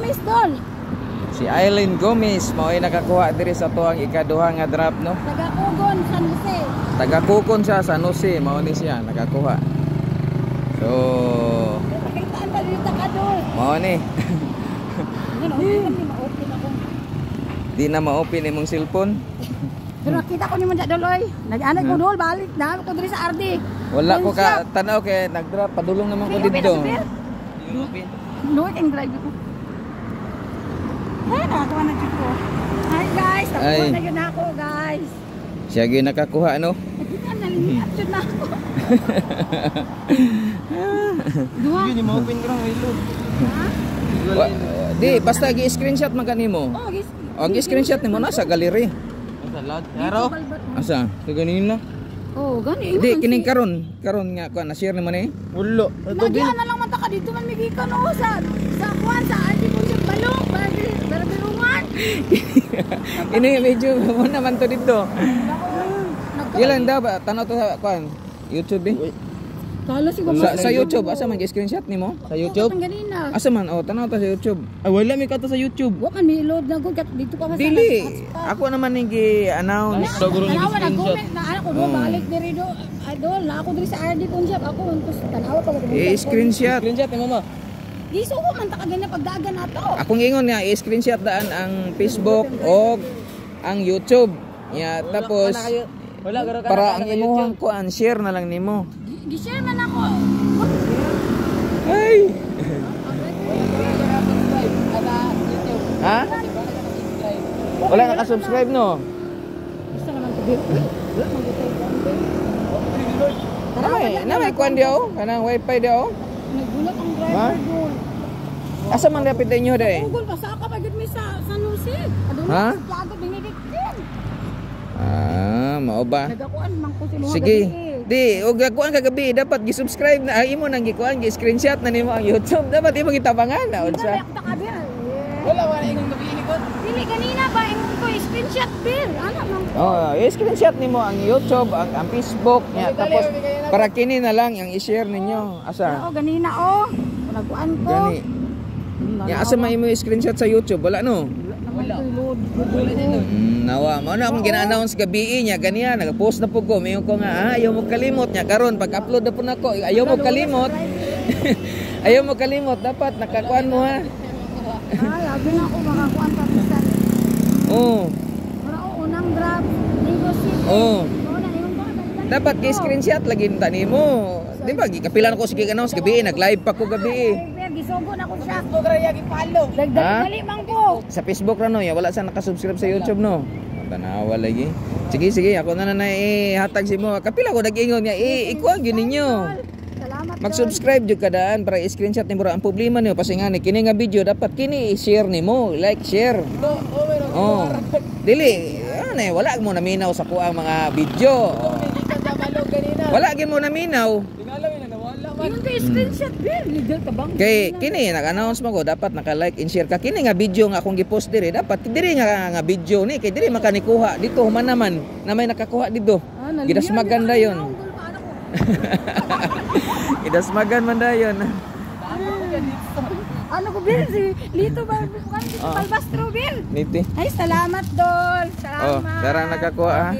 Gomez dol. Si Aileen Gomez mao ay nakakuha diri sa tuang ikaduha nga drop no. Taga-Ugon, San Jose. Taga-Kukon siya sa San Jose, mao ni siya nakakuha. So, Pakitaan pa dito ka dol. mao ni. Ano, hindi ma-open ako. Di na ma-open imong cellphone. Pero nakita ko ni man dol oy. Nag-anay ko dol balik na ko diri sa RD. Wala ko ka tanaw kay nag-drop padulong naman ko didto. Luwag ang drive ko. Ay, nakakuha na dito. Hi guys, nakuha na yun ako guys. Siya gyud nakakuha no. Nakita na lihat yun na ako. Dua. Hindi mo open ka ng ilog. Ha? Di basta gi-screenshot man kanimo. Oh, guys. O gi-screenshot nimo na sa gallery. Sa loud. Pero Asa? Sa ganina. Oh, gani. Di kining karon nga ko na share nimo ni. ulo. Nagyan na lang man ta ka dito man migikan no sa kuan sa ati ko sa balong barabirungan. Ini medyo mo naman to dito. Ilan daw ba tanaw to sa kuan? YouTube eh. Kala siguro Sa YouTube asa man gi-screenshot nimo? Sa YouTube? ganina. Asa man tanaw ta sa YouTube. Ay wala mi kato sa YouTube. Wa kan mi-load na gud dito pa sa Dili. Ako naman ning gi-announce. Siguro ni tanawa na screenshot. comment na ako do balik diri do. Idol, na ako diri sa RD Pawn Shop. Ako untos tanawa pa gud. I-screenshot. Screenshot ni mama. Di so ko man ta kaganya pagdagan ato. Akong ingon nga i-screenshot daan ang Facebook o ang YouTube. Ya tapos Wala garo ka. para ang imuhang kuan share na lang nimo. Gi-share man ako. Ay. Ha? Wala naka-subscribe no? Gusto naman ko dito. Namay kuan diyo, kanang wifi diyo. Nagulat ang Ha? driver doon. Asa man dapat inyo day? Google pa sa ka pagid mi sa San Jose. Aduna Ha? sa Plato Benedictine. Mao ba? Nagakuan man ko si mga Sige. gabi. Di, og gakuan kagabi dapat gi-subscribe na imo nang gikuan, gi-screenshot na nimo ang YouTube. Dapat imo gitabangan na unsa. Wala wala ingong gabi ikot. Dili kanina ba ingon ko screenshot bill. Ano man ko. Oh, i-screenshot nimo ang YouTube, ang Facebook niya tapos para kini na lang ang i-share ninyo. Asa? Oo, ganina oh. Naguan ko. Gani. Ya asa man imo i-screenshot sa YouTube? Wala no. Wala. Nawa mo na akong gina-announce gabi niya ganiya nag-post na pud ko mayon ko nga ayaw mo kalimot niya karon pag-upload na pud nako ayaw mo kalimot. Ayaw mo kalimot dapat nakakuan mo ha. Ay, abi na ako makakuan pa sa. Oh. Wala ko unang drop. Negotiate. Oh. Wala ingon ko. Dapat i-screenshot lagi ta nimo. Di ba gikapilan ko sige announce gabi nag-live pa ko gabi. Gisugo na ko siya. Ko ra yagi palo. Dagdag man ko. Sa Facebook ra no ya wala sa naka-subscribe sa YouTube no. Tanawa lagi. Sige ako na hatag si mo. Kapila ko nag-ingon nga ikuan gyud ninyo. Salamat. Mag-subscribe jud kadaan para i-screenshot nimo ang problema niyo kasi nga kini nga video dapat kini i-share nimo, like, share. Oh. Dili, wala mo naminaw sa kuang mga video. Wala gyud mo naminaw. Ingon ko screenshot bill. Legal ka bang? Kay kini nag-announce mo ko dapat naka-like and share ka kini nga video nga akong gi-post diri dapat diri nga video ni kay diri makanikuha dito human naman na may nakakuha dito. Gidas maganda yon. Gidas magan man dayon. Ano ko bill si Lito ba Balbastro bill? Niti. Ay salamat Dol. Oh, Salamat. darang nakakuha ha.